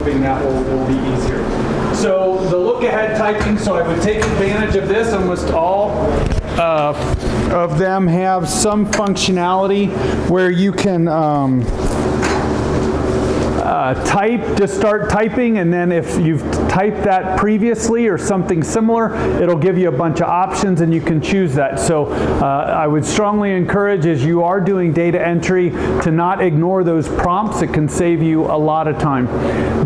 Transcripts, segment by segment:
that will be easier. So the look-ahead typing, so I would take advantage of this. Almost all of them have some functionality where you can type, just start typing, and then if you've typed that previously or something similar, it'll give you a bunch of options and you can choose that. So I would strongly encourage, as you are doing data entry, to not ignore those prompts. It can save you a lot of time.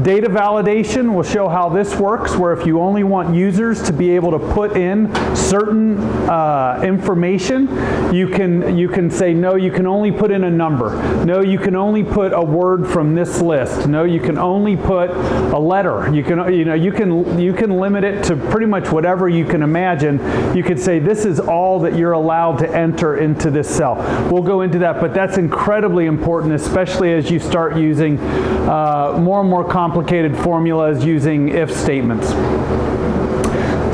Data validation will show how this works, where if you only want users to be able to put in certain information, you can say, no, you can only put in a number. No, you can only put a word from this list. No, you can only put a letter. You can limit it to pretty much whatever you can imagine. You could say this is all that you're allowed to enter into this cell. We'll go into that, but that's incredibly important, especially as you start using more and more complicated formulas using if statements.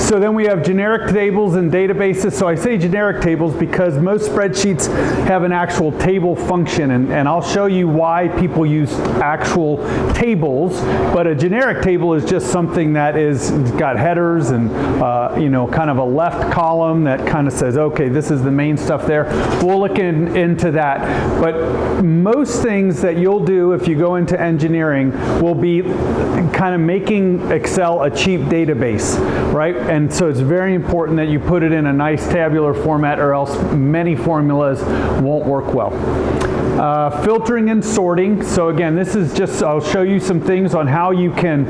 So then we have generic tables and databases. So I say generic tables because most spreadsheets have an actual table function, and I'll show you why people use actual tables. But a generic table is just something that is got headers and kind of a left column that kind of says, okay, this is the main stuff there. We'll look into that. But most things that you'll do if you go into engineering will be kind of making Excel a cheap database, right? And so it's very important that you put it in a nice tabular format, or else many formulas won't work well. Filtering and sorting. So again, this is just, I'll show you some things on how you can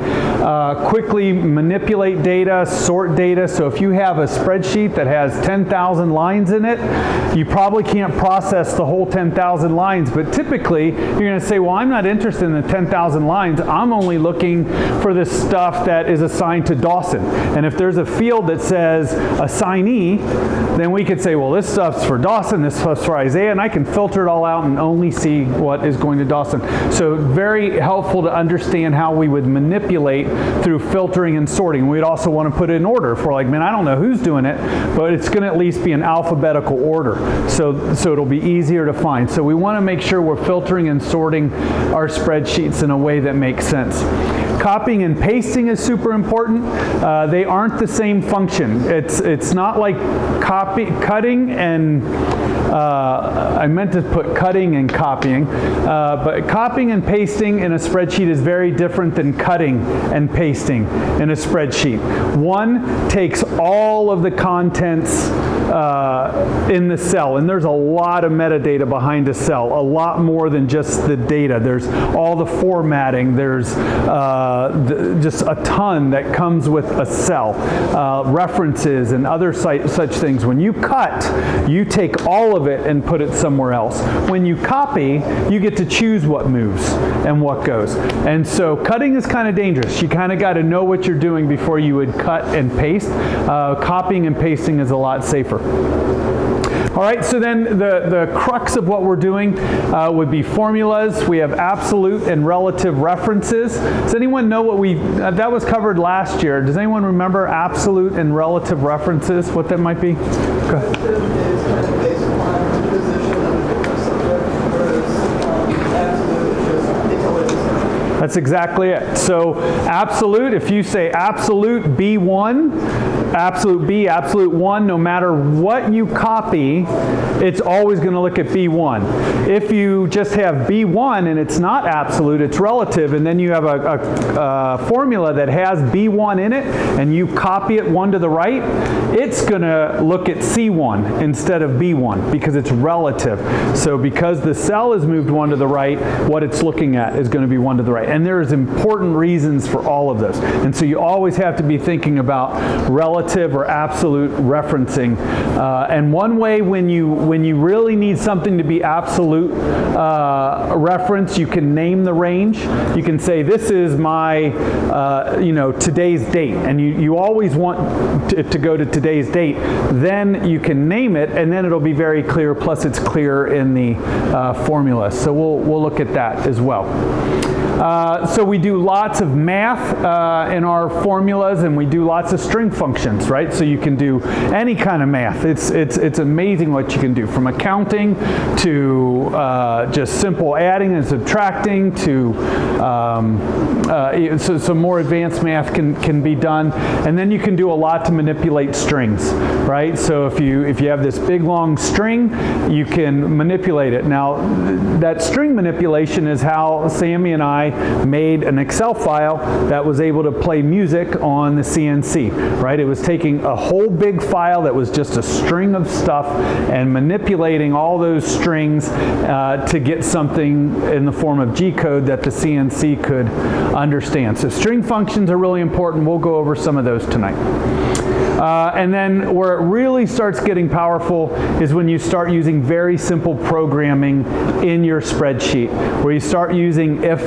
quickly manipulate data, sort data. So if you have a spreadsheet that has 10,000 lines in it, you probably can't process the whole 10,000 lines, but typically you're going to say, well, I'm not interested in the 10,000 lines. I'm only looking for the stuff that is assigned to Dawson. And if there's a field that says assignee, then we could say, well, this stuff's for Dawson, this stuff's for Isaiah, and I can filter it all out and only see what is going to Dawson. So very helpful to understand how we would manipulate through filtering and sorting. We'd also want to put it in order. If we're like, man, I don't know who's doing it, but it's going to at least be in alphabetical order. So it'll be easier to find. So we want to make sure we're filtering and sorting our spreadsheets in a way that makes sense. Copying and pasting is super important. They aren't the same function. It's not like cutting and I meant to put cutting and copying, but copying and pasting in a spreadsheet is very different than cutting and pasting in a spreadsheet. One takes all of the contents in the cell, and there's a lot of metadata behind a cell, a lot more than just the data. There's all the formatting, there's just a ton that comes with a cell, references and other such things. When you cut, you take all of it and put it somewhere else. When you copy, you get to choose what moves and what goes. And so cutting is kind of dangerous. You kind of got to know what you're doing before you would cut and paste. Copying and pasting is a lot safer. All right, so then the crux of what we're doing would be formulas. We have absolute and relative references. Does anyone know what that was covered last year. Does anyone remember absolute and relative references, what that might be? Go ahead. That's exactly it. So absolute, if you say absolute B1, absolute B, absolute 1, no matter what you copy, it's always going to look at B1. If you just have B1 and it's not absolute, it's relative, and then you have a formula that has B1 in it, and you copy it one to the right, it's going to look at C1 instead of B1 because it's relative. So because the cell is moved one to the right, what it's looking at is going to be one to the right. And there's important reasons for all of this. And so you always have to be thinking about relative or absolute referencing. And one way when you really need something to be absolute reference, you can name the range. You can say, this is my today's date. And you always want it to go to today's date. Then you can name it, and then it'll be very clear, plus it's clear in the formula. So we'll look at that as well. So we do lots of math in our formulas, and we do lots of string functions, right? So you can do any kind of math. It's amazing what you can do, from accounting to just simple adding and subtracting to so some more advanced math can be done. And then you can do a lot to manipulate strings, right? So if you have this big long string, you can manipulate it. Now that string manipulation is how Sammy and I made an Excel file that was able to play music on the CNC, right? It was taking a whole big file that was just a string of stuff and manipulating all those strings to get something in the form of G-code that the CNC could understand. So string functions are really important. We'll go over some of those tonight. And then where it really starts getting powerful is when you start using very simple programming in your spreadsheet, where you start using if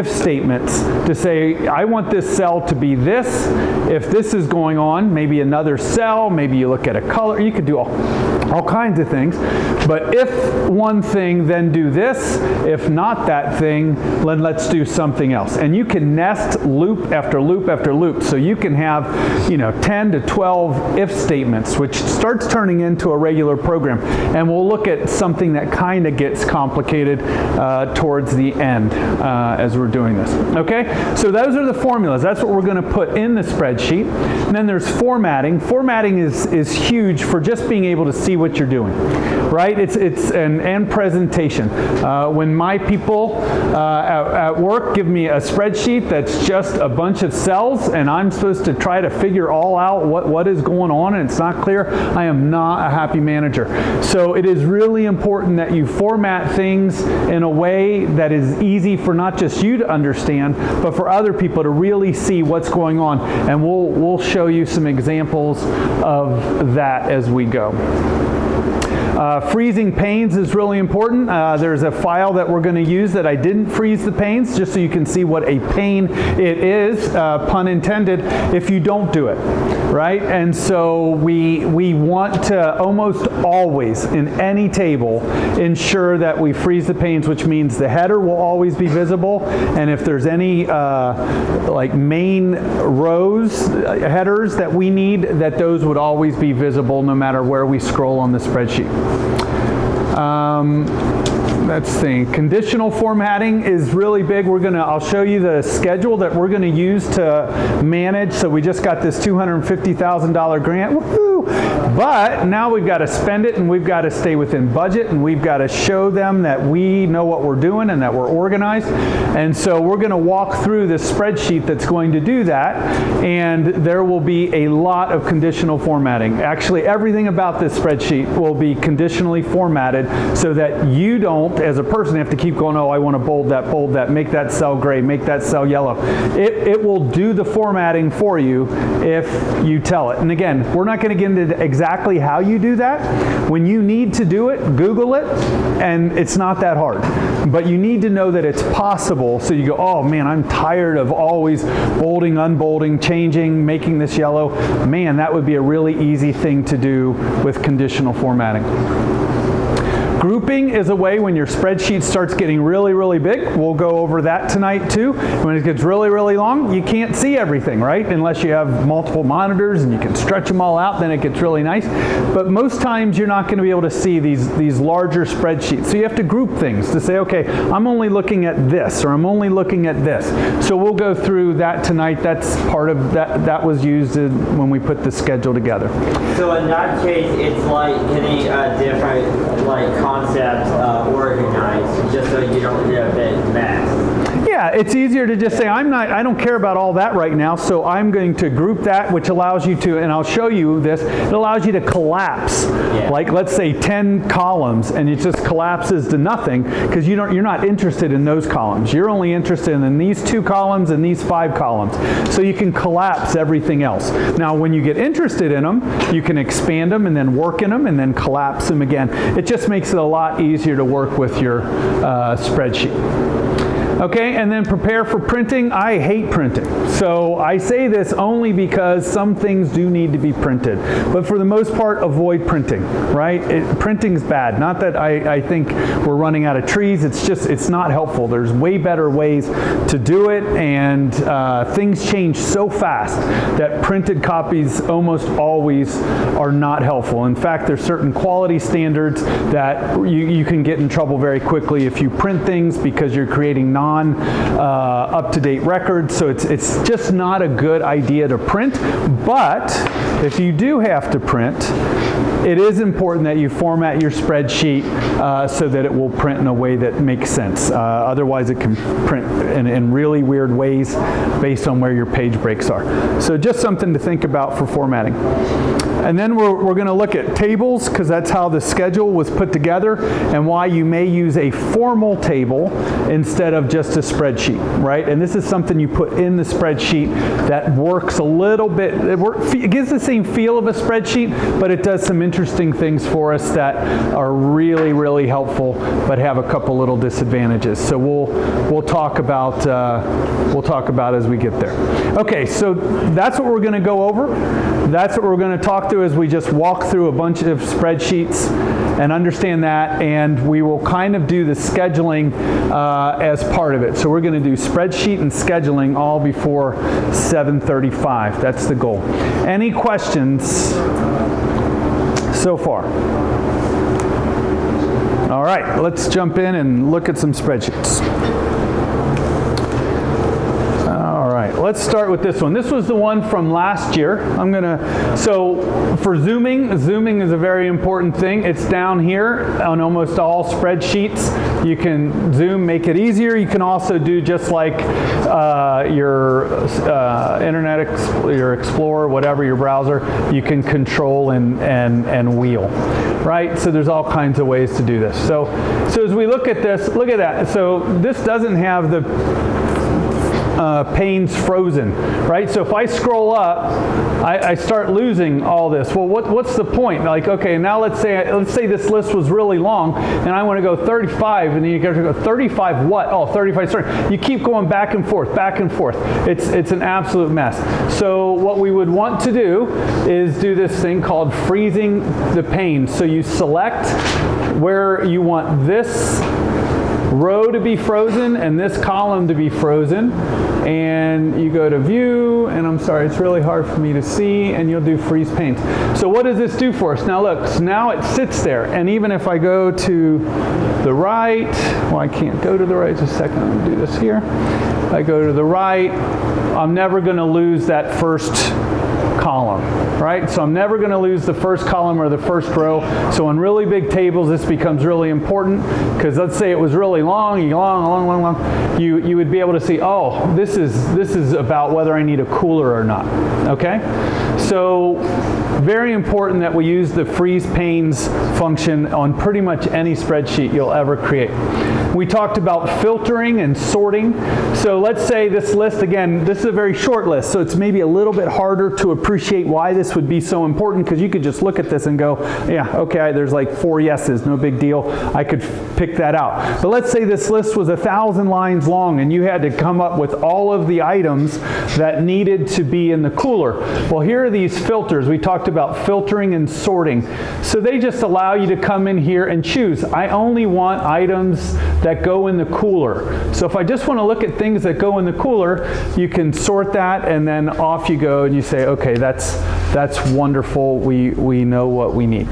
statements to say, I want this cell to be this. If this is going on, maybe another cell, maybe you look at a color, you could do all kinds of things. But if one thing, then do this. If not that thing, then let's do something else. And you can nest loop after loop after loop. So you can have, 10 to 12 if statements, which starts turning into a regular program. And we'll look at something that kind of gets complicated towards the end as we're doing this. Okay, so those are the formulas. That's what we're going to put in the spreadsheet. And then there's formatting. Formatting is huge for just being able to see what you're doing, right? And presentation. When my people at work give me a spreadsheet that's just a bunch of cells, and I'm supposed to try to figure all out what is going on, and it's not clear, I am not a happy manager. So it is really important that you format things in a way that is easy for not just you to understand, but for other people to really see what's going on. And we'll show you some examples of that as we go. Freezing panes is really important. There's a file that we're going to use that I didn't freeze the panes, just so you can see what a pain it is, pun intended, if you don't do it, right? And so we want to almost always, in any table, ensure that we freeze the panes, which means the header will always be visible, and if there's any like main rows, headers that we need, that those would always be visible no matter where we scroll on the spreadsheet. Let's see. Conditional formatting is really big. I'll show you the schedule that we're going to use to manage. So we just got this $250,000 grant. Woohoo! But now we've got to spend it, and we've got to stay within budget, and we've got to show them that we know what we're doing and that we're organized. And so we're going to walk through this spreadsheet that's going to do that, and there will be a lot of conditional formatting. Actually, everything about this spreadsheet will be conditionally formatted so that you don't, as a person, have to keep going, oh, I want to bold that, make that cell gray, make that cell yellow. It will do the formatting for you if you tell it. And again, we're not going to get into exactly how you do that. When you need to do it, Google it, and it's not that hard. But you need to know that it's possible, so you go, oh man, I'm tired of always bolding, unbolding, changing, making this yellow. Man, that would be a really easy thing to do with conditional formatting. Grouping is a way when your spreadsheet starts getting really, really big. We'll go over that tonight too. When it gets really, really long, you can't see everything, right? Unless you have multiple monitors and you can stretch them all out, then it gets really nice. But most times you're not going to be able to see these larger spreadsheets. So you have to group things to say, okay, I'm only looking at this, or I'm only looking at this. So we'll go through that tonight. That's part of that was used when we put the schedule together. So in that case, it's like getting a different concept organized, just so you don't get a bit mess. Yeah, it's easier to just say, I don't care about all that right now, so I'm going to group that, which allows you to, and I'll show you this, it allows you to collapse, like let's say 10 columns, and it just collapses to nothing, because you're not interested in those columns. You're only interested in these 2 columns and these 5 columns. So you can collapse everything else. Now, when you get interested in them, you can expand them and then work in them and then collapse them again. It just makes it a lot easier to work with your spreadsheet. Okay, and then prepare for printing. I hate printing. So I say this only because some things do need to be printed. But for the most part, avoid printing, right? Printing's bad. Not that I think we're running out of trees. It's just, it's not helpful. There's way better ways to do it, and things change so fast that printed copies almost always are not helpful. In fact, there's certain quality standards that you can get in trouble very quickly if you print things because you're creating up-to-date records. So it's just not a good idea to print. But if you do have to print, it is important that you format your spreadsheet so that it will print in a way that makes sense. Otherwise, it can print in really weird ways based on where your page breaks are. So just something to think about for formatting. And then we're going to look at tables, because that's how the schedule was put together, and why you may use a formal table instead of just a spreadsheet, right? And this is something you put in the spreadsheet that works a little bit, it gives the same feel of a spreadsheet, but it does some interesting things for us that are really, really helpful, but have a couple little disadvantages. So we'll talk about as we get there. Okay, so that's what we're going to go over. That's what we're going to talk through as we just walk through a bunch of spreadsheets and understand that, and we will kind of do the scheduling as part of it. So we're going to do spreadsheet and scheduling all before 7:35. That's the goal. Any questions so far? All right, let's jump in and look at some spreadsheets. Let's start with this one. This was the one from last year. So for zooming is a very important thing. It's down here on almost all spreadsheets. You can zoom, make it easier. You can also do just like your your Explorer, whatever your browser, you can control and wheel, right? So there's all kinds of ways to do this. So as we look at this, look at that. So this doesn't have the panes frozen, right? So if I scroll up, I start losing all this. Well, what's the point? Like, okay, now let's say this list was really long, and I want to go 35, and then you got to go 35 what? Oh, 35. Sorry, you keep going back and forth, back and forth. It's an absolute mess. So what we would want to do is do this thing called freezing the panes. So you select where you want this row to be frozen and this column to be frozen, and you go to view, and I'm sorry, it's really hard for me to see, and you'll do freeze panes. So what does this do for us? Now look, so now it sits there, and even if I go to the right, well, I can't go to the right, just a second, I'm going to do this here. I go to the right, I'm never going to lose that first column, right? So I'm never going to lose the first column or the first row. So on really big tables, this becomes really important, because let's say it was really long, you would be able to see, oh, this is about whether I need a cooler or not, okay? So very important that we use the freeze panes function on pretty much any spreadsheet you'll ever create. We talked about filtering and sorting. So let's say this list, again, this is a very short list, so it's maybe a little bit harder to appreciate why this would be so important, because you could just look at this and go, yeah, okay, there's like 4 yeses, no big deal. I could pick that out. But let's say this list was 1,000 lines long, and you had to come up with all of the items that needed to be in the cooler. Well, here are these filters. We talked about filtering and sorting. So they just allow you to come in here and choose. I only want items that go in the cooler. So if I just want to look at things that go in the cooler, you can sort that, and then off you go, and you say, okay, that's wonderful. We know what we need.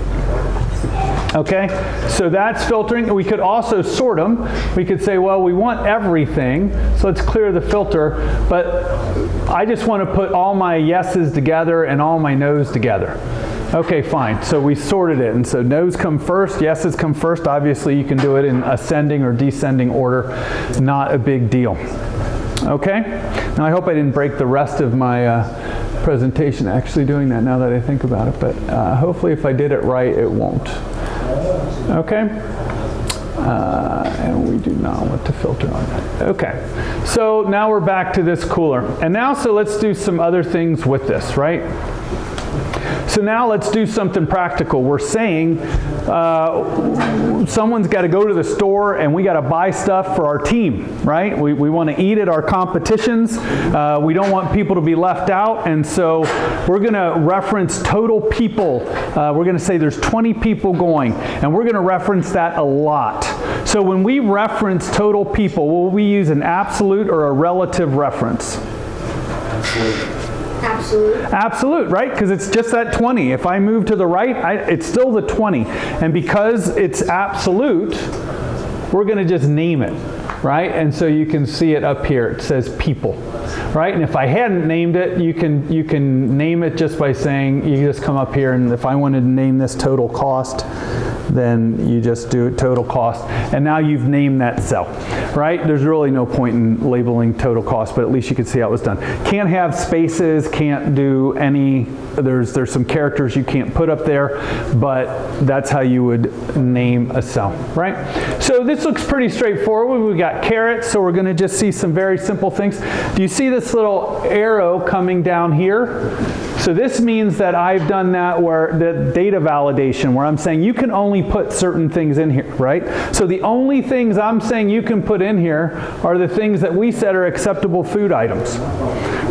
Okay, so that's filtering. We could also sort them. We could say, well, we want everything, so let's clear the filter, but I just want to put all my yeses together and all my no's together. Okay, fine. So we sorted it, and so no's come first, yeses come first. Obviously, you can do it in ascending or descending order. Not a big deal. Okay? Now, I hope I didn't break the rest of my presentation actually doing that now that I think about it, but hopefully if I did it right, it won't. Okay? And we do not want to filter on that. Okay, so now we're back to this cooler. And now, so let's do some other things with this, right? So now let's do something practical. We're saying someone's got to go to the store and we got to buy stuff for our team, right? We want to eat at our competitions. We don't want people to be left out, and so we're going to reference total people. We're going to say there's 20 people going, and we're going to reference that a lot. So when we reference total people, will we use an absolute or a relative reference? Absolute. Absolute, right? Because it's just that 20. If I move to the right, it's still the 20. And because it's absolute, we're going to just name it, right? And so you can see it up here. It says people, right? And if I hadn't named it, you can name it just by saying, you just come up here, and if I wanted to name this total cost, then you just do total cost, and now you've named that cell, right? There's really no point in labeling total cost, but at least you can see how it was done. Can't have spaces, can't do any, there's some characters you can't put up there, but that's how you would name a cell, right? So this looks pretty straightforward. We've got carrots, so we're going to just see some very simple things. Do you see this little arrow coming down here? So this means that I've done that where the data validation, where I'm saying you can only put certain things in here, right? So the only things I'm saying you can put in here are the things that we said are acceptable food items,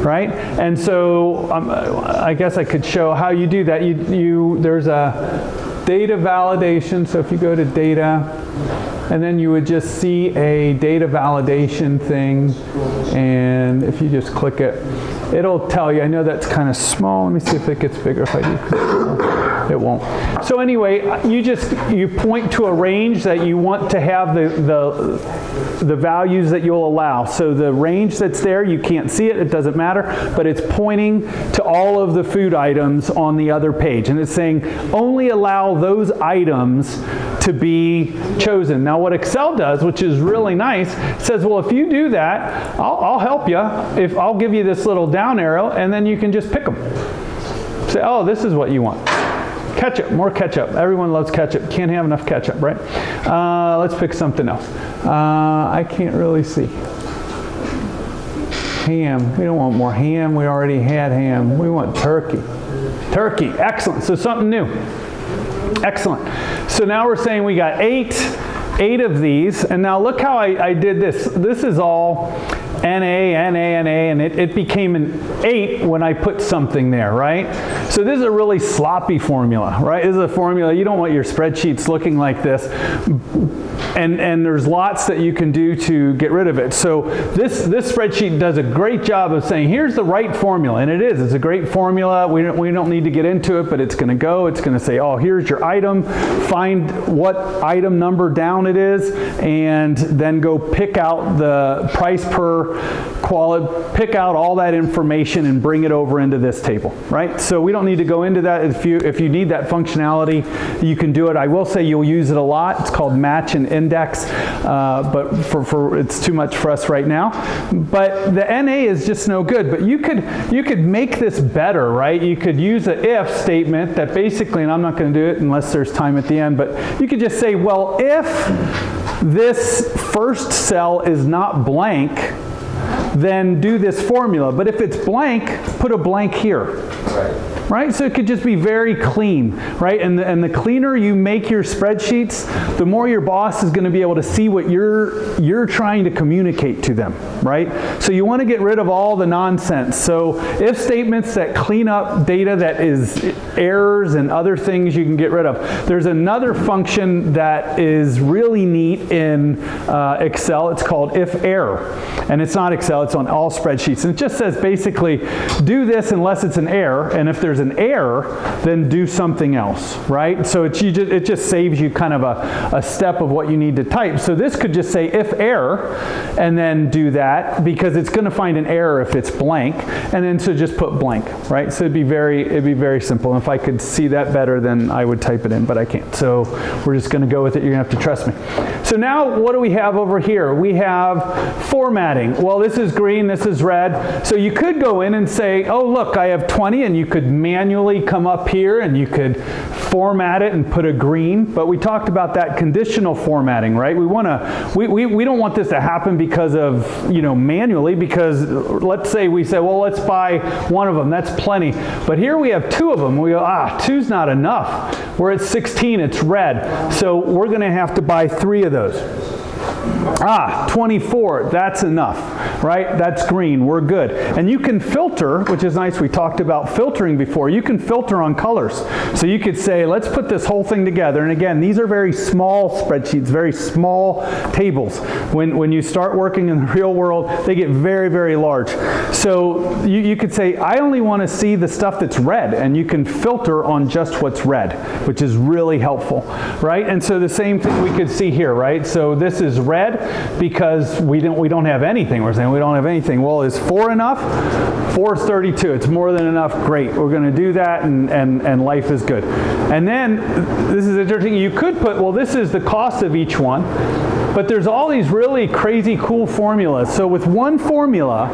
right? And so I guess I could show how you do that. There's a data validation. So if you go to data, and then you would just see a data validation thing, and if you just click it, it'll tell you. I know that's kind of small. Let me see if it gets bigger if I do. It won't. So anyway, you point to a range that you want to have the values that you'll allow. So the range that's there, you can't see it, it doesn't matter, but it's pointing to all of the food items on the other page. And it's saying only allow those items to be chosen. Now what Excel does, which is really nice, says, well, if you do that, I'll help you. If I'll give you this little down arrow, and then you can just pick them. Say, oh, this is what you want. Ketchup, more ketchup. Everyone loves ketchup. Can't have enough ketchup, right? Let's pick something else. I can't really see. Ham. We don't want more ham. We already had ham. We want turkey. Turkey. Excellent. So something new. Excellent. So now we're saying we got eight of these, and now look how I did this. This is all NA, and it became an 8 when I put something there, right? So this is a really sloppy formula, right? This is a formula, you don't want your spreadsheets looking like this. And there's lots that you can do to get rid of it. So this spreadsheet does a great job of saying, here's the right formula. And it's a great formula. We don't need to get into it, but it's going to say, oh, here's your item. Find what item number down it is, and then go pick out the price per quality, pick out all that information and bring it over into this table, right? So we don't need to go into that. If you need that functionality, you can do it. I will say you'll use it a lot. It's called match and index, but for it's too much for us right now. But the NA is just no good. But you could make this better, right? You could use an if statement that basically, and I'm not going to do it unless there's time at the end, but you could just say, well, if this first cell is not blank, then do this formula. But if it's blank, put a blank here. Right? So it could just be very clean, right? And the cleaner you make your spreadsheets, the more your boss is going to be able to see what you're trying to communicate to them, right? So you want to get rid of all the nonsense. So if statements that clean up data that is errors and other things you can get rid of. There's another function that is really neat in Excel. It's called if error. And it's not Excel, it's on all spreadsheets. And it just says basically, do this unless it's an error, and if there's an error, then do something else, right? So it just saves you kind of a step of what you need to type. So this could just say if error, and then do that, because it's going to find an error if it's blank, and then so just put blank, right? So it'd be very simple. And if I could see that better, then I would type it in, but I can't. So we're just going to go with it. You're going to have to trust me. So now what do we have over here? We have formatting. Well, this is green, this is red. So you could go in and say, oh look, I have 20, and you could manually come up here and you could format it and put a green. But we talked about that conditional formatting, right? We don't want this to happen because of, manually, because let's say we say, well, let's buy one of them, that's plenty. But here we have 2 of them. We go, 2's not enough. We're at 16, it's red. So we're going to have to buy 3 of those. 24, that's enough, right? That's green, we're good. And you can filter, which is nice, we talked about filtering before. You can filter on colors. So you could say, let's put this whole thing together. And again, these are very small spreadsheets, very small tables. When you start working in the real world, they get very, very large. So you could say, I only want to see the stuff that's red, and you can filter on just what's red, which is really helpful, right? And so the same thing we could see here, right? So this is red because we don't have anything. We're saying we don't have anything. Well, is 4 enough? 4 is 32. It's more than enough. Great. We're going to do that, and life is good. And then this is interesting. You could put, well, this is the cost of each one. But there's all these really crazy cool formulas. So with one formula,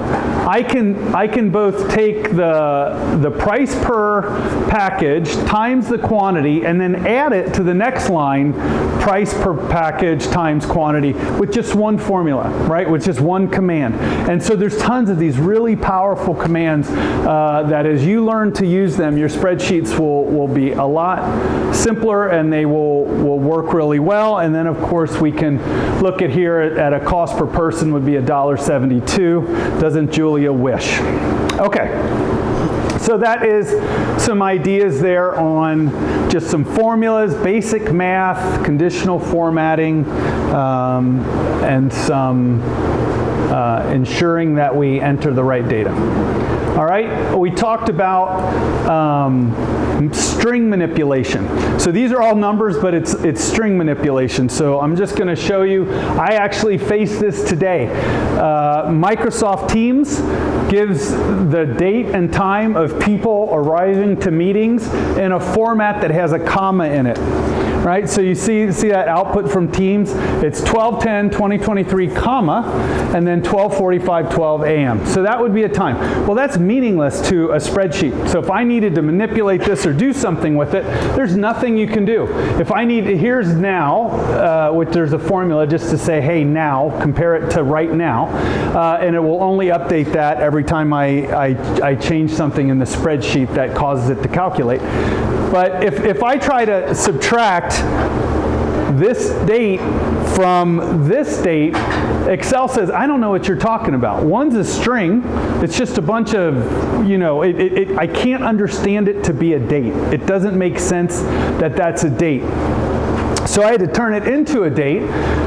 I can both take the price per package times the quantity and then add it to the next line, price per package times quantity, with just one formula, right? With just one command. And so there's tons of these really powerful commands that as you learn to use them, your spreadsheets will be a lot simpler and they will work really well. And then of course we can look at here at a cost per person would be $1.72. Doesn't Julia wish? Okay. So that is some ideas there on just some formulas, basic math, conditional formatting, and some ensuring that we enter the right data. All right, we talked about string manipulation. So these are all numbers, but it's string manipulation. So I'm just going to show you. I actually faced this today. Microsoft Teams gives the date and time of people arriving to meetings in a format that has a comma in it. Right, so you see that output from Teams. It's 12/10/2023, comma, and then 12:45/12 a.m. So that would be a time. Well, that's meaningless to a spreadsheet. So if I needed to manipulate this or do something with it, there's nothing you can do. If I need, here's now, which there's a formula just to say, hey, now, compare it to right now, and it will only update that every time I change something in the spreadsheet that causes it to calculate. But if I try to subtract this date from this date, Excel says, I don't know what you're talking about. One's a string. It's just a bunch of, I can't understand it to be a date. It doesn't make sense that that's a date. So I had to turn it into a date.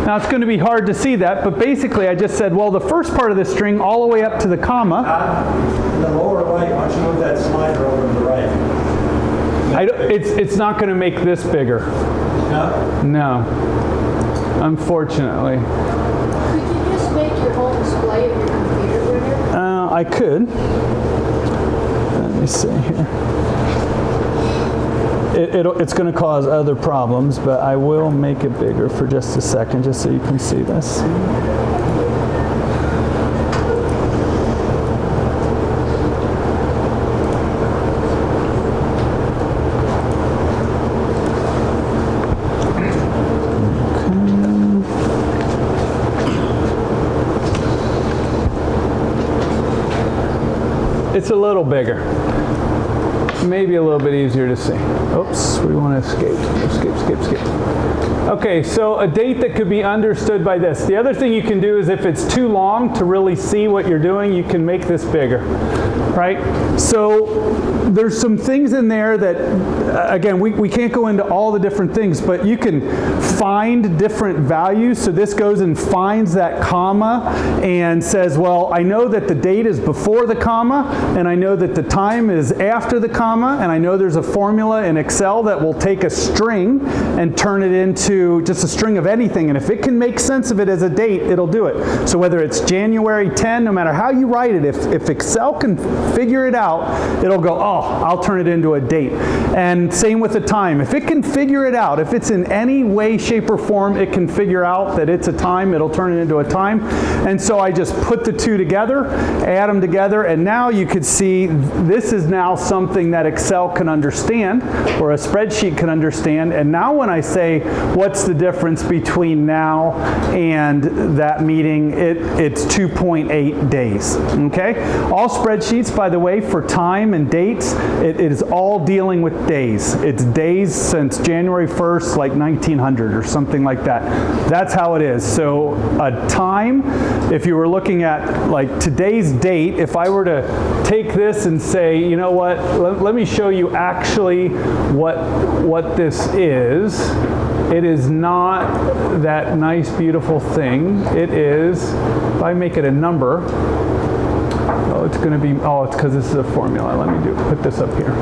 Now it's going to be hard to see that, but basically I just said, well, the first part of the string all the way up to the comma. In the lower right, why don't you move that slider over to the right? It's not going to make this bigger. No? No. Unfortunately. Could you just make your whole display of your computer bigger? I could. Let me see here. It's going to cause other problems, but I will make it bigger for just a second, just so you can see this. It's a little bigger. Maybe a little bit easier to see. Oops, we want to escape. Okay, so a date that could be understood by this. The other thing you can do is if it's too long to really see what you're doing, you can make this bigger, right? So there's some things in there that, again, we can't go into all the different things, but you can find different values. So this goes and finds that comma and says, well, I know that the date is before the comma, and I know that the time is after the comma, comma, and I know there's a formula in Excel that will take a string and turn it into just a string of anything, and if it can make sense of it as a date, it'll do it. So whether it's January 10, no matter how you write it, if Excel can figure it out, it'll go, oh, I'll turn it into a date. And same with the time. If it can figure it out, if it's in any way, shape, or form, it can figure out that it's a time, it'll turn it into a time. And so I just put the two together, add them together, and now you could see this is now something that Excel can understand, or a spreadsheet can understand. And now when I say, what's the difference between now and that meeting, it's 2.8 days, okay? All spreadsheets, by the way, for time and dates, it is all dealing with days. It's days since January 1st, like 1900 or something like that. That's how it is. So a time, if you were looking at like today's date, if I were to take this and say, you know what, let me show you actually what this is. It is not that nice, beautiful thing. It is, if I make it a number, oh, it's going to be, oh, it's because this is a formula. Let me put this up here.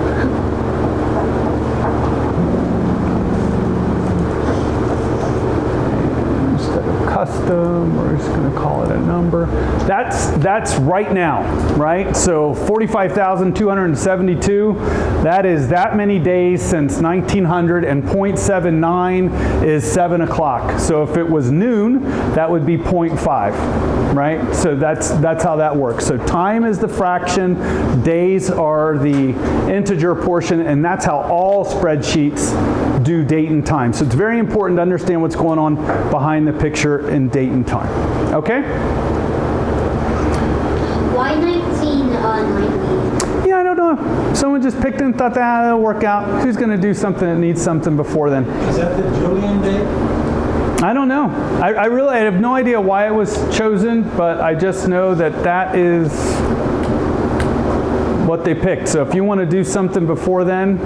Instead of custom, we're just going to call it a number. That's right now, right? So 45,272, that is that many days since 1900, and 0.79 is 7 o'clock. So if it was noon, that would be 0.5, right? So that's how that works. So time is the fraction, days are the integer portion, and that's how all spreadsheets do date and time. So it's very important to understand what's going on behind the picture in date and time. Okay? Why 1990? Yeah, I don't know. Someone just picked it and thought that'll work out. Who's going to do something that needs something before then? Is that the Julian date? I don't know. I really have no idea why it was chosen, but I just know that that is what they picked. So if you want to do something before then,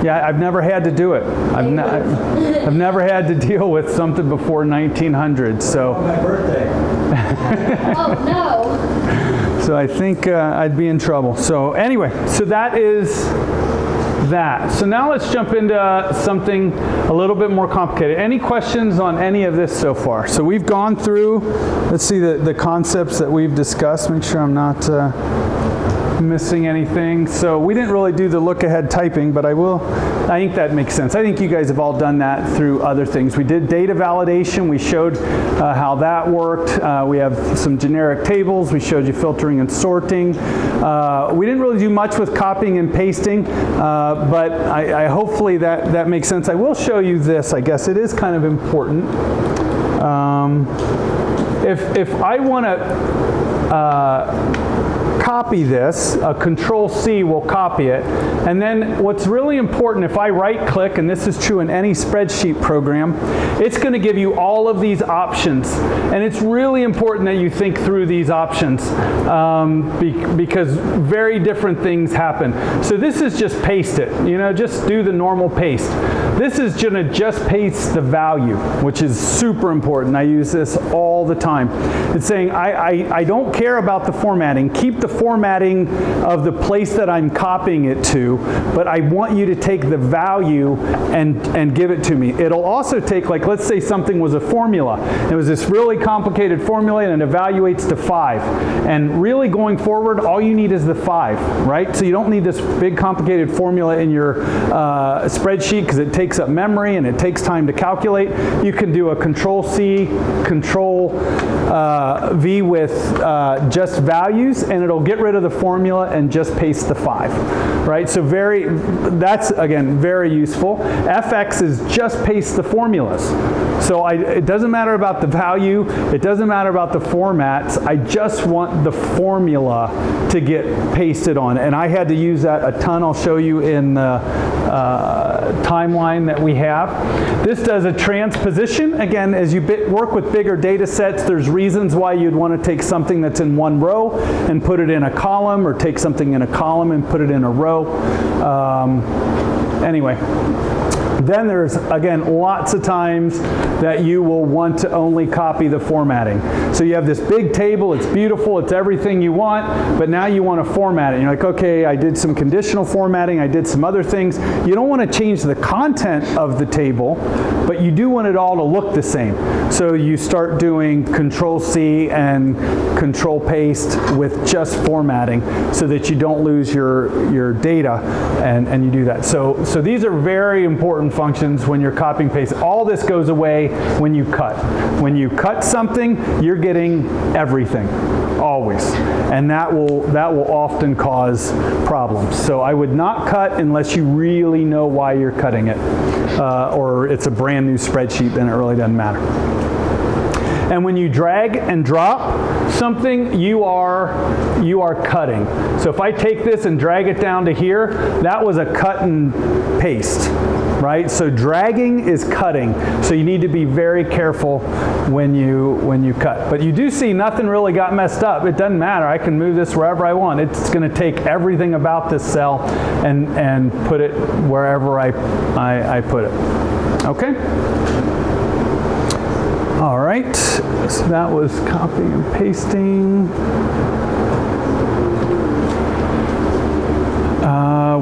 yeah, I've never had to do it. I've never had to deal with something before 1900. So. On my birthday. Oh, no. So I think I'd be in trouble. So anyway, so that is that. So now let's jump into something a little bit more complicated. Any questions on any of this so far? So we've gone through, let's see the concepts that we've discussed. Make sure I'm not missing anything. So we didn't really do the look ahead typing, but I think that makes sense. I think you guys have all done that through other things. We did data validation. We showed how that worked. We have some generic tables. We showed you filtering and sorting. We didn't really do much with copying and pasting, but I hopefully that makes sense. I will show you this. I guess it is kind of important. If I want to copy this, a Control-C will copy it. And then what's really important, if I right-click, and this is true in any spreadsheet program, it's going to give you all of these options. And it's really important that you think through these options because very different things happen. So this is just paste it. You know, just do the normal paste. This is going to just paste the value, which is super important. I use this all the time. It's saying, I don't care about the formatting. Keep the formatting of the place that I'm copying it to, but I want you to take the value and give it to me. It'll also take, like, let's say something was a formula. It was this really complicated formula and it evaluates to 5. And really going forward, all you need is the 5, right? So you don't need this big complicated formula in your spreadsheet because it takes up memory and it takes time to calculate. You can do a Control-C, Control-V with just values, and it'll get rid of the formula and just paste the 5, right? So that's again very useful. FX is just paste the formulas. So it doesn't matter about the value, it doesn't matter about the formats, I just want the formula to get pasted on. And I had to use that a ton. I'll show you in the timeline that we have. This does a transposition. Again, as you work with bigger data sets, there's reasons why you'd want to take something that's in one row and put it in a column, or take something in a column and put it in a row. Anyway, Then there's, again, lots of times that you will want to only copy the formatting. So you have this big table, it's beautiful, it's everything you want, but now you want to format it. And you're like, okay, I did some conditional formatting, I did some other things. You don't want to change the content of the table, but you do want it all to look the same. So you start doing Control-C and Control-Paste with just formatting so that you don't lose your data, and you do that. So these are very important functions when you're copying paste. All this goes away when you cut. When you cut something, you're getting everything, always. And that will often cause problems. So I would not cut unless you really know why you're cutting it. Or it's a brand new spreadsheet, then it really doesn't matter. And when you drag and drop something, you are cutting. So if I take this and drag it down to here, that was a cut and paste, right? So dragging is cutting. So you need to be very careful when you cut. But you do see nothing really got messed up. It doesn't matter. I can move this wherever I want. It's going to take everything about this cell and put it wherever I put it. Okay? All right, so that was copying and pasting.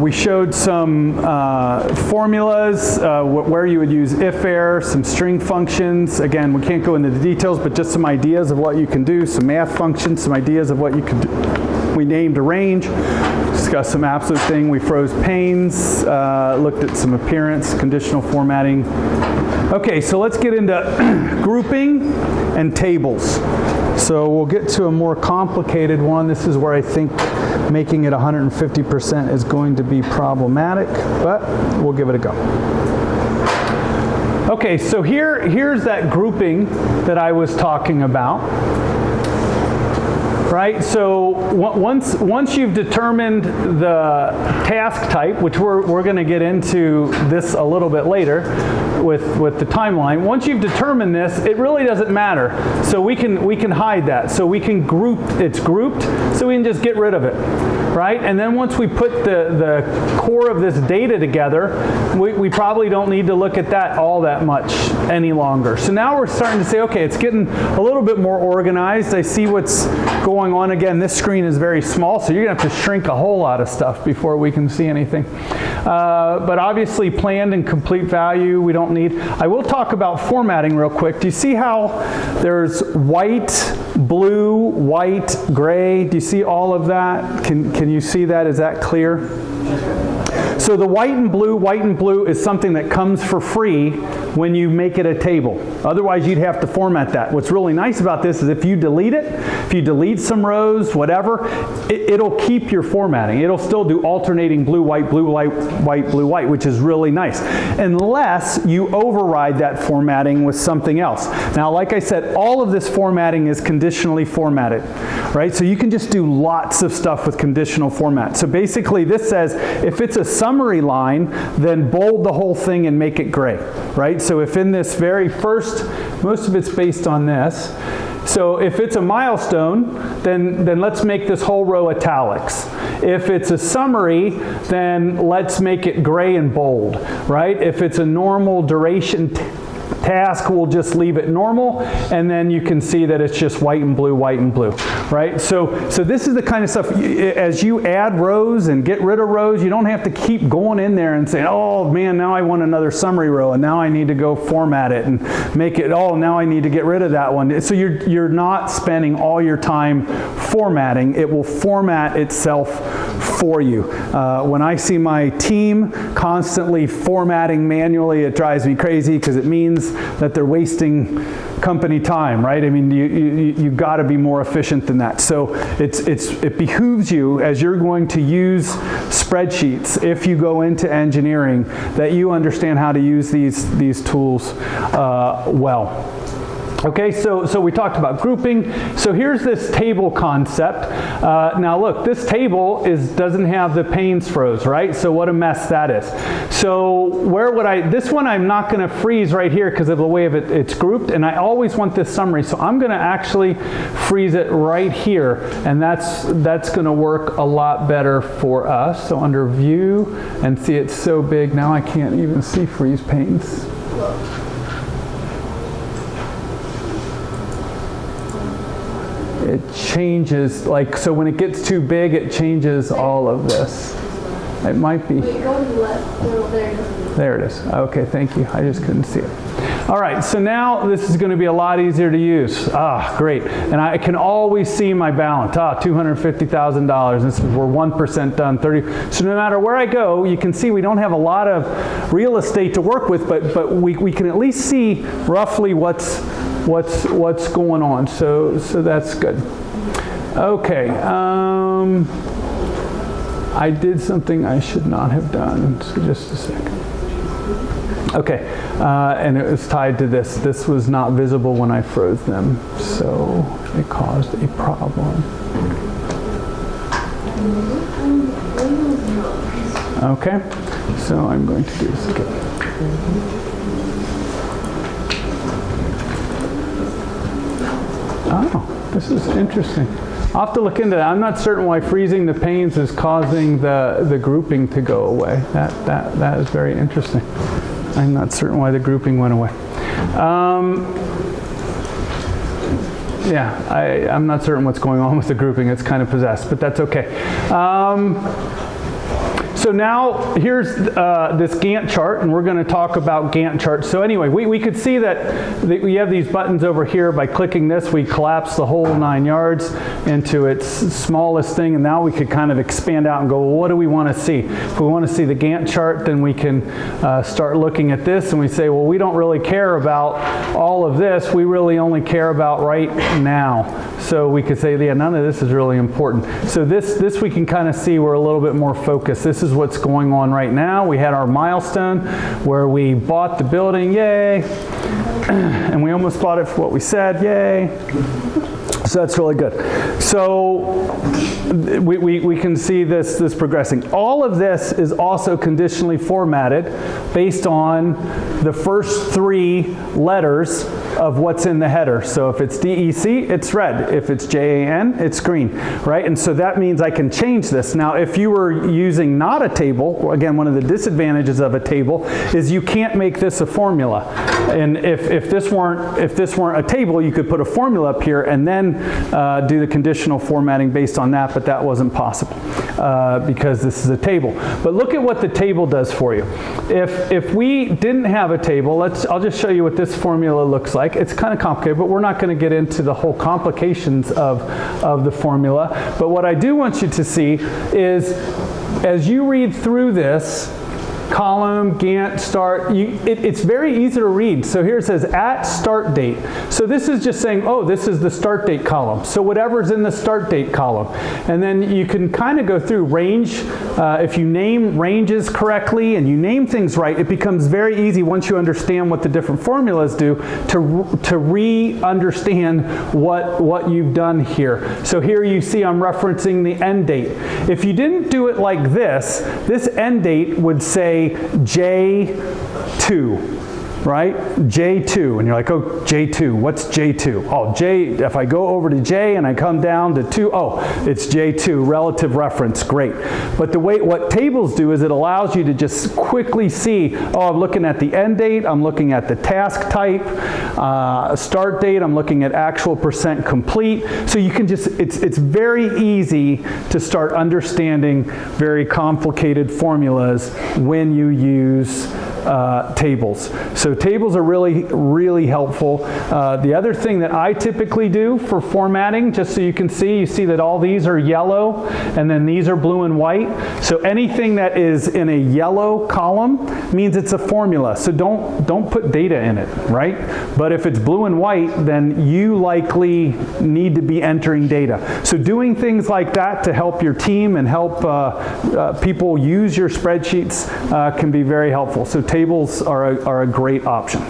We showed some formulas, where you would use if-error, some string functions. Again, we can't go into the details, but just some ideas of what you can do, some math functions, some ideas of what you can do. We named a range, discussed some absolute thing. We froze panes, looked at some appearance, conditional formatting. Okay, so let's get into grouping and tables. So we'll get to a more complicated one. This is where I think making it 150% is going to be problematic, but we'll give it a go. Okay, so here's that grouping that I was talking about. Right, so once you've determined the task type, which we're going to get into this a little bit later with the timeline. Once you've determined this, it really doesn't matter. So we can hide that. So we can group. It's grouped, so we can just get rid of it. Right, and then once we put the core of this data together, we probably don't need to look at that all that much any longer. So now we're starting to say, okay, it's getting a little bit more organized. I see what's going on. Again, this screen is very small, so you're going to have to shrink a whole lot of stuff before we can see anything. But obviously planned and complete value we don't need. I will talk about formatting real quick. Do you see how there's white, blue, white, gray? Do you see all of that? Can you see that? Is that clear? So the white and blue is something that comes for free when you make it a table. Otherwise, you'd have to format that. What's really nice about this is if you delete it, if you delete some rows, whatever, it'll keep your formatting. It'll still do alternating blue, white, blue, white, which is really nice. Unless you override that formatting with something else. Now, like I said, all of this formatting is conditionally formatted, right? So you can just do lots of stuff with conditional format. So basically, this says if it's a summary line, then bold the whole thing and make it gray, right? So if in this very first, most of it's based on this. So if it's a milestone, then let's make this whole row italics. If it's a summary, then let's make it gray and bold, right? If it's a normal duration task, we'll just leave it normal, and then you can see that it's just white and blue, right? So this is the kind of stuff, as you add rows and get rid of rows, you don't have to keep going in there and saying, oh man, now I want another summary row, and now I need to go format it and make it, oh, now I need to get rid of that one. So you're not spending all your time formatting. It will format itself for you. When I see my team constantly formatting manually, it drives me crazy because it means that they're wasting company time, right? I mean, you got to be more efficient than that. So it behooves you, as you're going to use spreadsheets, if you go into engineering, that you understand how to use these tools well. Okay, so we talked about grouping. So here's this table concept. Now look, this table doesn't have the panes froze, right? So what a mess that is. So where would this one I'm not going to freeze right here because of the way it's grouped, and I always want this summary. So I'm going to actually freeze it right here, and that's going to work a lot better for us. So under view, and see it's so big now I can't even see freeze panes. It changes, so when it gets too big, it changes all of this. It might be. Wait, go to the left. No, there it is. There it is. Okay, thank you. I just couldn't see it. All right, so now this is going to be a lot easier to use. Great. And I can always see my balance. $250,000. This is, we're 1% done, 30. So no matter where I go, you can see we don't have a lot of real estate to work with, but we can at least see roughly what's going on. So that's good. Okay. I did something I should not have done. So just a second. Okay, and it was tied to this. This was not visible when I froze them, so it caused a problem. Okay, so I'm going to do this again. Oh, this is interesting. I'll have to look into that. I'm not certain why freezing the panes is causing the grouping to go away. That is very interesting. I'm not certain why the grouping went away. Yeah, I'm not certain what's going on with the grouping. It's kind of possessed, but that's okay. So now here's this Gantt chart, and we're going to talk about Gantt charts. So anyway, we could see that we have these buttons over here. By clicking this, we collapse the whole 9 yards into its smallest thing, and now we could kind of expand out and go, well, what do we want to see? If we want to see the Gantt chart, then we can start looking at this, and we say, well, we don't really care about all of this. We really only care about right now. So we could say, yeah, none of this is really important. So this we can kind of see we're a little bit more focused. This is what's going on right now. We had our milestone where we bought the building, yay, and we almost bought it for what we said, yay. So that's really good. So we can see this progressing. All of this is also conditionally formatted based on the first 3 letters of what's in the header. So if it's DEC, it's red. If it's JAN, it's green, right? And so that means I can change this. Now, if you were using not a table, again, one of the disadvantages of a table is you can't make this a formula. And if this weren't a table, you could put a formula up here and then do the conditional formatting based on that, but that wasn't possible because this is a table. But look at what the table does for you. If we didn't have a table, I'll just show you what this formula looks like. It's kind of complicated, but we're not going to get into the whole complications of the formula. But what I do want you to see is, as you read through this, column, Gantt, start, it's very easy to read. So here it says at start date. So this is just saying, oh, this is the start date column. So whatever's in the start date column. And then you can kind of go through range. If you name ranges correctly and you name things right, it becomes very easy once you understand what the different formulas do to re-understand what you've done here. So here you see I'm referencing the end date. If you didn't do it like this end date would say J2, right? J2, and you're like, oh, J2, what's J2? Oh, J, if I go over to J and I come down to 2, oh, it's J2, relative reference, great. But what tables do is it allows you to just quickly see, oh, I'm looking at the end date, I'm looking at the task type, start date, I'm looking at actual % complete. So you can just, it's very easy to start understanding very complicated formulas when you use tables. So tables are really, really helpful. The other thing that I typically do for formatting, just so you see that all these are yellow and then these are blue and white. So anything that is in a yellow column means it's a formula. So don't put data in it, right? But if it's blue and white, then you likely need to be entering data. So doing things like that to help your team and help people use your spreadsheets can be very helpful. So tables are a great option.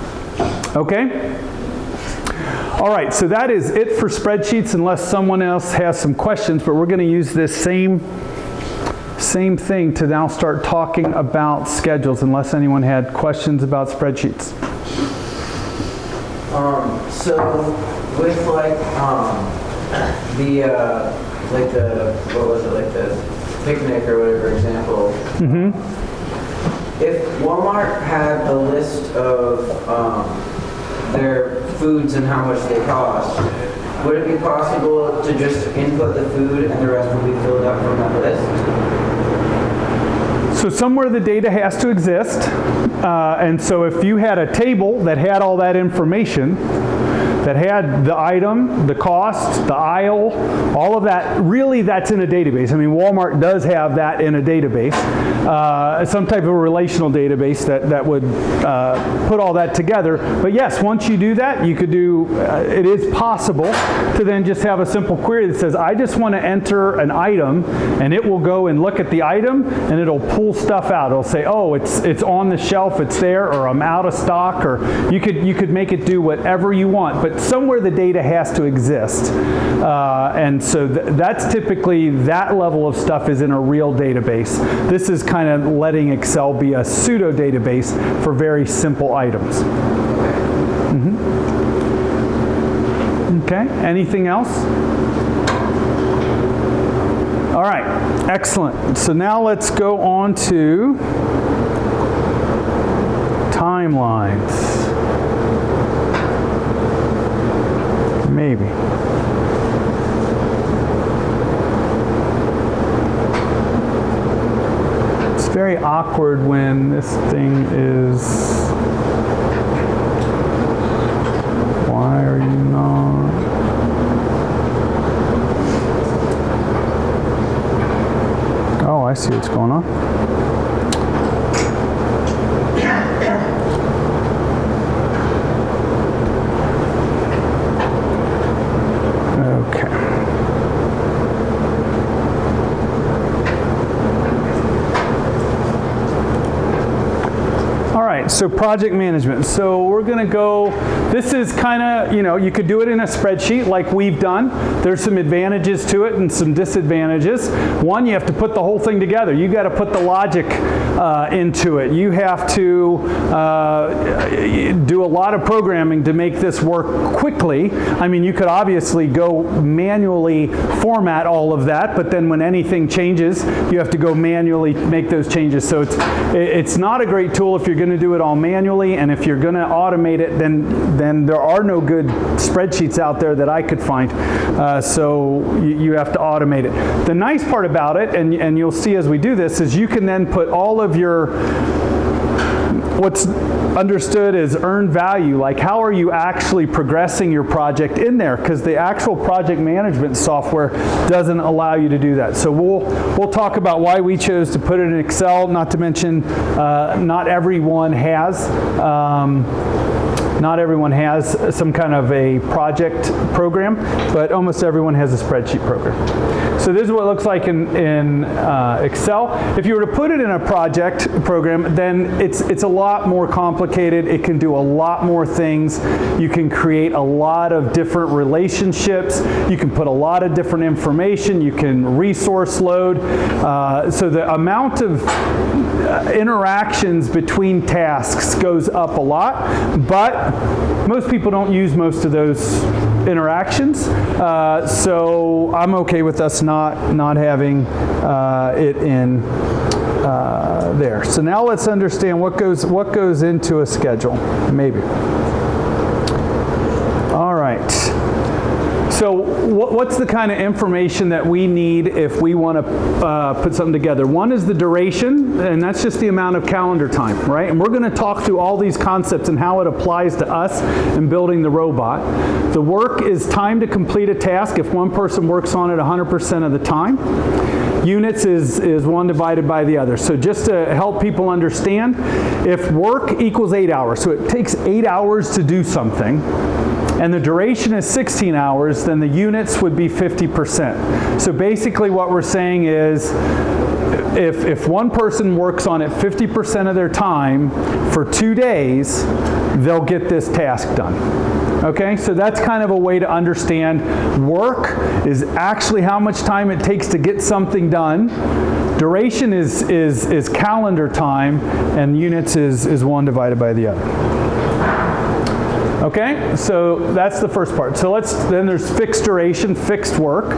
Okay? All right, so that is it for spreadsheets unless someone else has some questions, but we're going to use this same thing to now start talking about schedules unless anyone had questions about spreadsheets. So with like the picnic or whatever example, if Walmart had a list of their foods and how much they cost, would it be possible to just input the food and the rest will be filled out from that list? So somewhere the data has to exist, and so if you had a table that had all that information, that had the item, the cost, the aisle, all of that, really that's in a database. I mean, Walmart does have that in a database, some type of a relational database that would put all that together. But yes, once you do that, you could do, it is possible to then just have a simple query that says, I just want to enter an item, and it will go and look at the item, and it'll pull stuff out. It'll say, oh, it's on the shelf, it's there, or I'm out of stock, or you could make it do whatever you want. But somewhere the data has to exist. And so that's typically, that level of stuff is in a real database. This is kind of letting Excel be a pseudo database for very simple items. Okay, anything else? All right, excellent. So now let's go on to timelines. Maybe. It's very awkward when this thing is... Why are you not... Oh, I see what's going on. So project management. So we're going to go, this is kind of, you could do it in a spreadsheet like we've done. There's some advantages to it and some disadvantages. One, you have to put the whole thing together. You got to put the logic into it. You have to do a lot of programming to make this work quickly. I mean, you could obviously go manually format all of that, but then when anything changes, you have to go manually make those changes. So it's not a great tool if you're going to do it all manually, and if you're going to automate it, then there are no good spreadsheets out there that I could find. So you have to automate it. The nice part about it, and you'll see as we do this, is you can then put all of your what's understood as earned value, like how are you actually progressing your project in there, because the actual project management software doesn't allow you to do that. So we'll talk about why we chose to put it in Excel, not to mention not everyone has some kind of a project program, but almost everyone has a spreadsheet program. So this is what it looks like in Excel. If you were to put it in a project program, then it's a lot more complicated. It can do a lot more things. You can create a lot of different relationships. You can put a lot of different information. You can resource load. So the amount of interactions between tasks goes up a lot, but most people don't use most of those interactions, so I'm okay with us not having it in there. So now let's understand what goes into a schedule, maybe. All right. So what's the kind of information that we need if we want to put something together? One is the duration, and that's just the amount of calendar time, right? And we're going to talk through all these concepts and how it applies to us in building the robot. The work is time to complete a task if one person works on it 100% of the time. Units is one divided by the other. So just to help people understand, if work equals 8 hours, so it takes 8 hours to do something, and the duration is 16 hours, then the units would be 50%. So basically what we're saying is if one person works on it 50% of their time for 2 days, they'll get this task done. Okay, so that's kind of a way to understand work is actually how much time it takes to get something done. Duration is calendar time, and units is 1 divided by the other. Okay, so that's the first part. So then there's fixed duration, fixed work.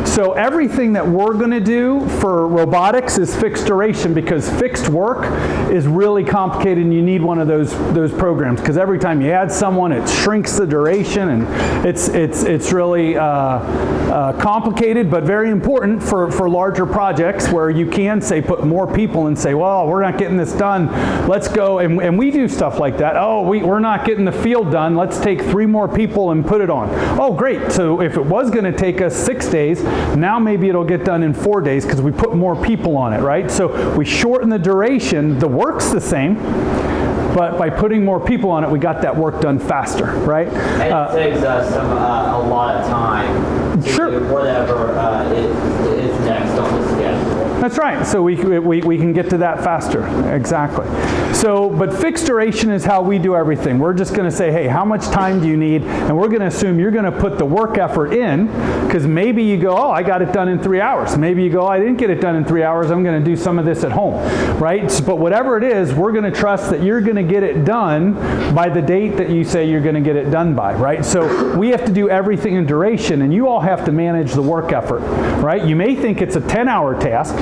So everything that we're going to do for robotics is fixed duration, because fixed work is really complicated and you need one of those programs, because every time you add someone, it shrinks the duration, and it's really complicated, but very important for larger projects where you can say put more people and say, well, we're not getting this done, let's go, and we do stuff like that. Oh, we're not getting the field done, let's take 3 more people and put it on. Oh, great. So if it was going to take us 6 days, now maybe it'll get done in 4 days because we put more people on it, right? So we shorten the duration. The work's the same, but by putting more people on it, we got that work done faster, right? And it saves us a lot of time to Sure. do whatever is next on the schedule. That's right. So we can get to that faster. Exactly. So, but fixed duration is how we do everything. We're just going to say, hey, how much time do you need? And we're going to assume you're going to put the work effort in, because maybe you go, oh, I got it done in 3 hours. Maybe you go, I didn't get it done in 3 hours. I'm going to do some of this at home, right? But whatever it is, we're going to trust that you're going to get it done by the date that you say you're going to get it done by, right? So we have to do everything in duration, and you all have to manage the work effort, right? You may think it's a 10-hour task,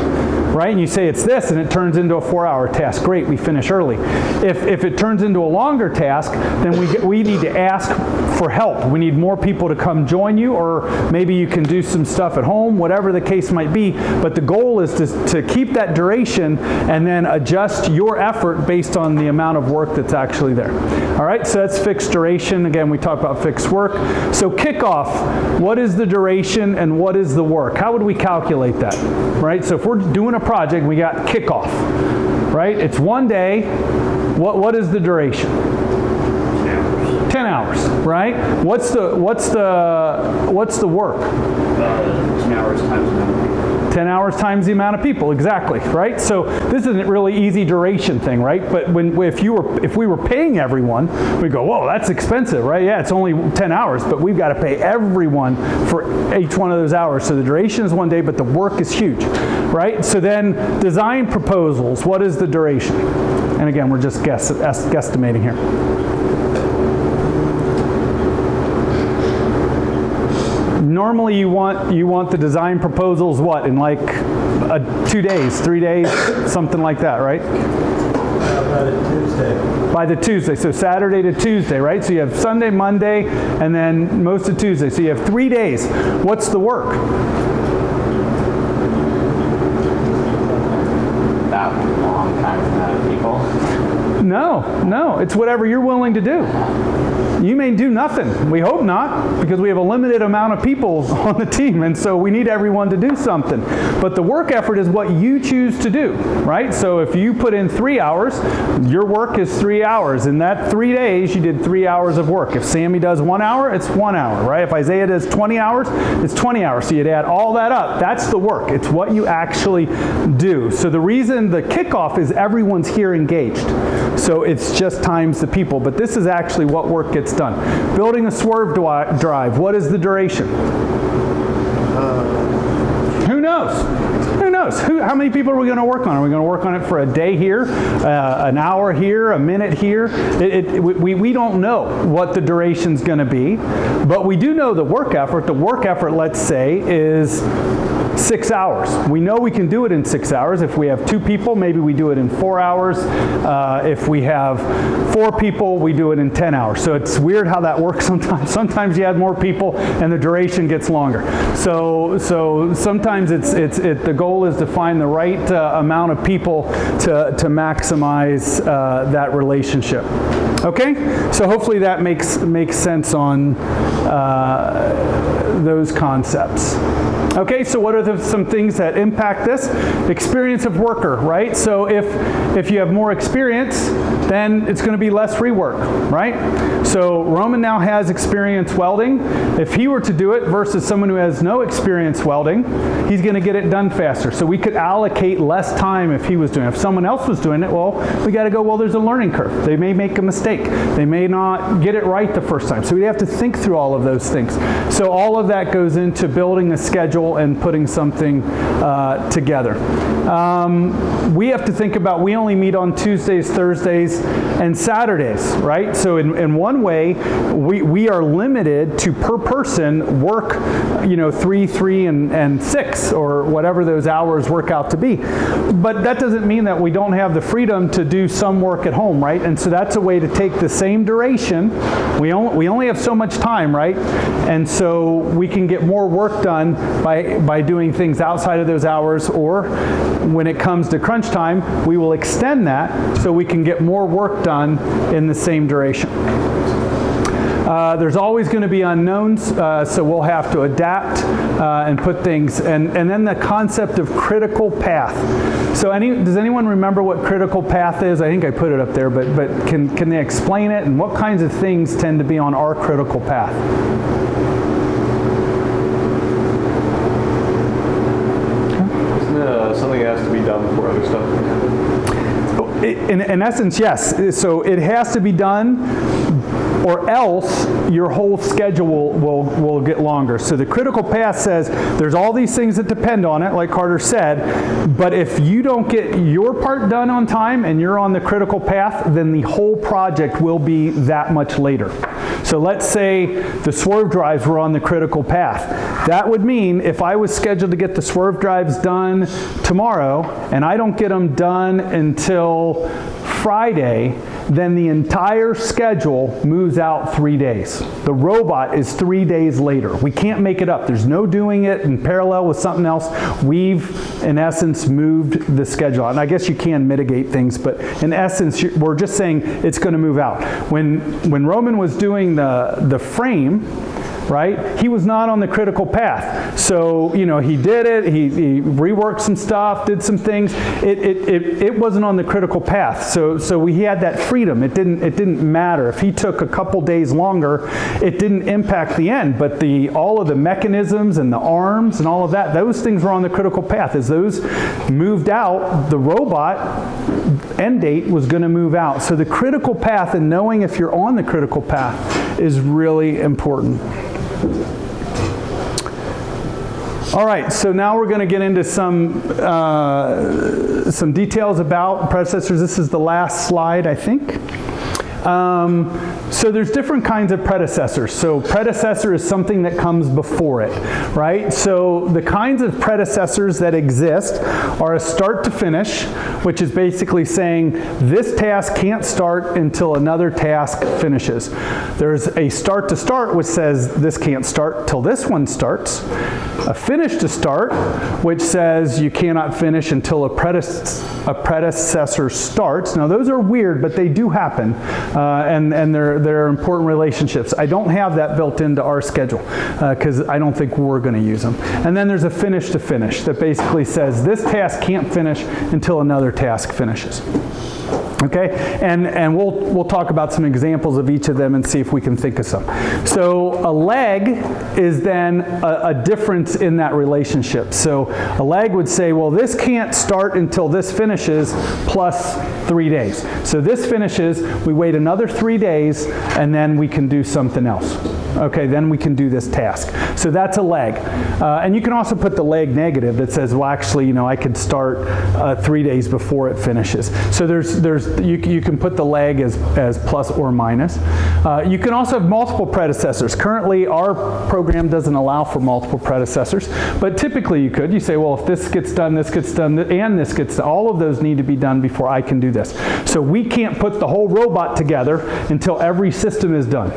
right? And you say it's this, and it turns into a 4-hour task. Great, we finish early. If it turns into a longer task, then we need to ask for help. We need more people to come join you, or maybe you can do some stuff at home, whatever the case might be. But the goal is to keep that duration and then adjust your effort based on the amount of work that's actually there. All right, so that's fixed duration. Again, we talk about fixed work. So kickoff, what is the duration and what is the work? How would we calculate that, right? So if we're doing a project, we got kickoff, right? It's 1 day. What is the duration? 10 hours, right? What's the work? 10 hours times 10 hours times the amount of people, exactly, right? So this isn't really easy duration thing, right? But if we were paying everyone, we go, whoa, that's expensive, right? Yeah, it's only 10 hours, but we've got to pay everyone for each one of those hours. So the duration is 1 day, but the work is huge, right? So then design proposals, what is the duration? And again, we're just guesstimating here. Normally you want the design proposals what, in like 2 days, 3 days, something like that, right? By the Tuesday. By the Tuesday, so Saturday to Tuesday, right? So you have Sunday, Monday, and then most of Tuesday. So you have 3 days. What's the work? that long times amount of people. No, it's whatever you're willing to do. You may do nothing. We hope not, because we have a limited amount of people on the team, and so we need everyone to do something. But the work effort is what you choose to do, right? So if you put in 3 hours, your work is 3 hours. In that 3 days, you did 3 hours of work. If Sammy does 1 hour, it's 1 hour, right? If Isaiah does 20 hours, it's 20 hours. So you'd add all that up. That's the work. It's what you actually do. So the reason the kickoff is everyone's here engaged. So it's just times the people. But this is actually what work gets done. Building a swerve drive, what is the duration? Who knows? Who knows? How many people are we going to work on? Are we going to work on it for a day here, an hour here, a minute here? We don't know what the duration's going to be, but we do know the work effort. The work effort, let's say, is 6 hours. We know we can do it in 6 hours. If we have 2 people, maybe we do it in 4 hours. If we have 4 people, we do it in 10 hours. So it's weird how that works sometimes. Sometimes you add more people and the duration gets longer. So sometimes the goal is to find the right amount of people to maximize that relationship. Okay? So hopefully that makes sense on those concepts. Okay, so what are some things that impact this? Experience of worker, right? So if you have more experience, then it's going to be less rework, right? So Roman now has experience welding. If he were to do it versus someone who has no experience welding, he's going to get it done faster. So we could allocate less time if he was doing it. If someone else was doing it, well, we got to go, well, there's a learning curve. They may make a mistake. They may not get it right the first time. So we have to think through all of those things. So all of that goes into building a schedule and putting something together. We have to think about, we only meet on Tuesdays, Thursdays, and Saturdays, right? So in one way, we are limited to per person work, 3, 3, and 6, or whatever those hours work out to be. But that doesn't mean that we don't have the freedom to do some work at home, right? And so that's a way to take the same duration. We only have so much time, right? And so we can get more work done by doing things outside of those hours, or when it comes to crunch time, we will extend that so we can get more work done in the same duration. There's always going to be unknowns, so we'll have to adapt and put things, and then the concept of critical path. So does anyone remember what critical path is? I think I put it up there, but can they explain it, and what kinds of things tend to be on our critical path? Something has to be done before other stuff can happen? In essence, yes. So it has to be done, or else your whole schedule will get longer. So the critical path says there's all these things that depend on it, like Carter said, but if you don't get your part done on time and you're on the critical path, then the whole project will be that much later. So let's say the swerve drives were on the critical path. That would mean if I was scheduled to get the swerve drives done tomorrow and I don't get them done until Friday, then the entire schedule moves out 3 days. The robot is 3 days later. We can't make it up. There's no doing it in parallel with something else. We've, in essence, moved the schedule out. And I guess you can mitigate things, but in essence, we're just saying it's going to move out. When Roman was doing the frame, right? He was not on the critical path. So, he did it, he reworked some stuff, did some things. It wasn't on the critical path. So we had that freedom. It didn't matter. If he took a couple days longer, it didn't impact the end, but all of the mechanisms and the arms and all of that, those things were on the critical path. As those moved out, the robot end date was going to move out. So the critical path and knowing if you're on the critical path is really important. All right, so now we're going to get into some details about predecessors. This is the last slide, I think. So there's different kinds of predecessors. So predecessor is something that comes before it, right? So the kinds of predecessors that exist are a start to finish, which is basically saying this task can't start until another task finishes. There's a start to start, which says this can't start till this one starts. A finish to start, which says you cannot finish until a predecessor starts. Now those are weird, but they do happen, and they're important relationships. I don't have that built into our schedule because I don't think we're going to use them. And then there's a finish to finish that basically says this task can't finish until another task finishes. Okay, and we'll talk about some examples of each of them and see if we can think of some. So a leg is then a difference in that relationship. So a leg would say, well, this can't start until this finishes plus 3 days. So this finishes, we wait another 3 days, and then we can do something else. Okay, then we can do this task. So that's a leg. And you can also put the leg negative that says, well, actually, I could start 3 days before it finishes. So you can put the leg as plus or minus. You can also have multiple predecessors. Currently, our program doesn't allow for multiple predecessors, but typically you could. You say, well, if this gets done, and this gets done, all of those need to be done before I can do this. So we can't put the whole robot together until every system is done.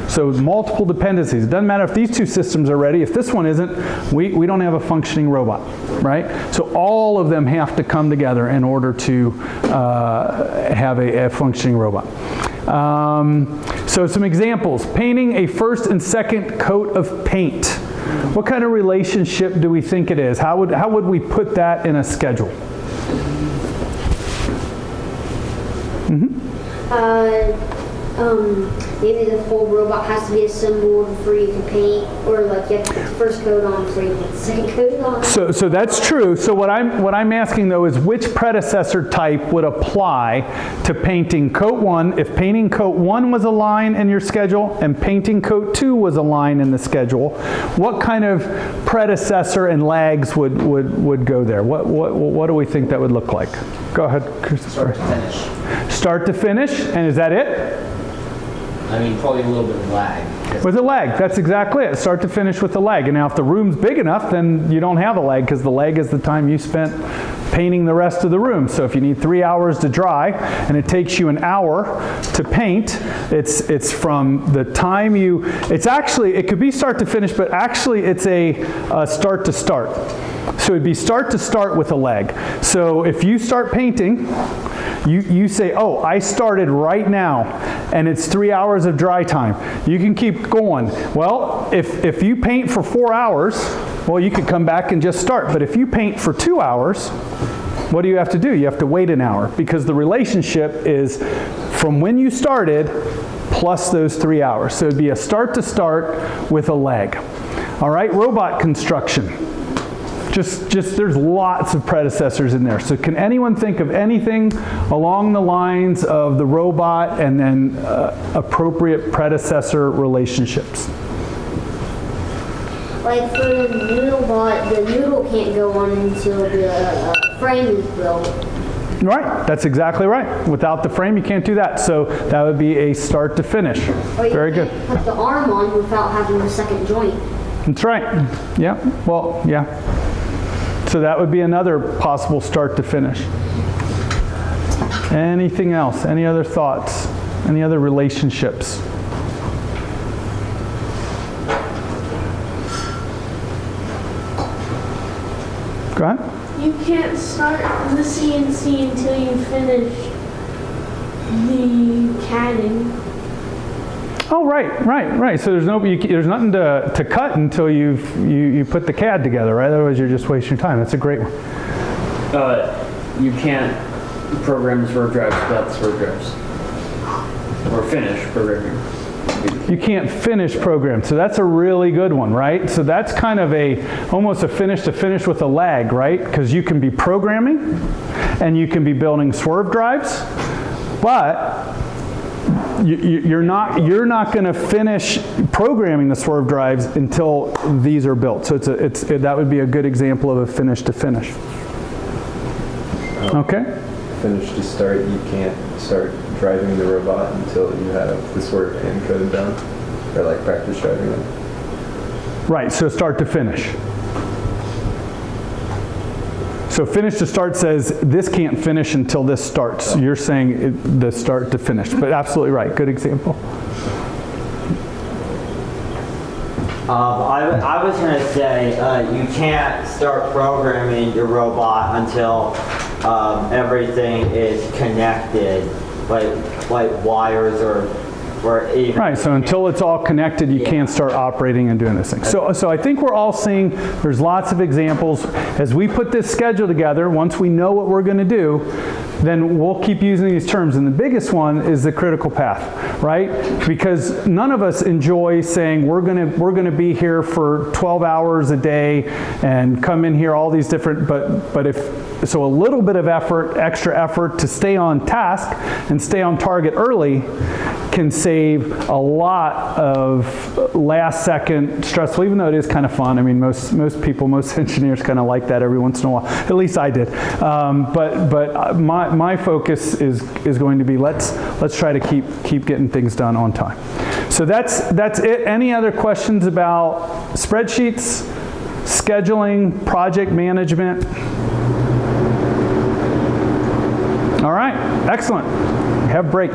So multiple dependencies. It doesn't matter if these two systems are ready. If this one isn't, we don't have a functioning robot, right? So all of them have to come together in order to have a functioning robot. So some examples. Painting a first and second coat of paint. What kind of relationship do we think it is? How would we put that in a schedule? Maybe the whole robot has to be assembled before you can paint, or like you have to put the first coat on before you put the second coat on. So that's true. So what I'm asking though is which predecessor type would apply to painting coat 1? If painting coat 1 was a line in your schedule and painting coat 2 was a line in the schedule, what kind of predecessor and lags would go there? What do we think that would look like? Go ahead, Christopher. Start to finish. Start to finish, and is that it? I mean, probably a little bit of lag. With a lag, that's exactly it. Start to finish with a lag. And now if the room's big enough, then you don't have a lag because the lag is the time you spent painting the rest of the room. So if you need 3 hours to dry and it takes you an hour to paint, it's from the time it could be start to finish, but actually it's a start to start. So it'd be start to start with a lag. So if you start painting, you say, oh, I started right now, and it's 3 hours of dry time. You can keep going. Well, if you paint for 4 hours, well, you could come back and just start. But if you paint for 2 hours, what do you have to do? You have to wait an hour, because the relationship is from when you started plus those 3 hours. So it'd be a start to start with a lag. All right, robot construction. Just there's lots of predecessors in there. So can anyone think of anything along the lines of the robot and then appropriate predecessor relationships? Like for the noodle bot, the noodle can't go on until the frame is built. Right, that's exactly right. Without the frame, you can't do that. So that would be a start to finish. Very good. Put the arm on without having the second joint. That's right. Yeah. Well, yeah. So that would be another possible start to finish. Anything else? Any other thoughts? Any other relationships? Go ahead. You can't start the CNC until you finish the CADing. Oh, right. So there's nothing to cut until you put the CAD together, right? Otherwise, you're just wasting your time. That's a great one. You can't program swerve drives without the swerve drives, or finish programming. You can't finish program, so that's a really good one, right? So that's kind of almost a finish to finish with a lag, right? Because you can be programming, and you can be building swerve drives, but you're not going to finish programming the swerve drives until these are built. So that would be a good example of a finish to finish. Okay. Finish to start, you can't start driving the robot until you have the swerve and code done, or like practice driving them. Right. So start to finish. So finish to start says this can't finish until this starts. You're saying the start to finish, but absolutely right. Good example. I was going to say you can't start programming your robot until everything is connected, like wires or even. Right, so until it's all connected, you can't start operating and doing this thing. So I think we're all seeing there's lots of examples. As we put this schedule together, once we know what we're going to do, then we'll keep using these terms. And the biggest one is the critical path, right? Because none of us enjoy saying we're going to be here for 12 hours a day and come in here all these different, so a little bit of effort, extra effort to stay on task and stay on target early can save a lot of last second stressful, even though it is kind of fun. I mean, most people, most engineers kind of like that every once in a while. At least I did. But my focus is going to be let's try to keep getting things done on time. So that's it. Any other questions about spreadsheets, scheduling, project management? All right, excellent. Have break.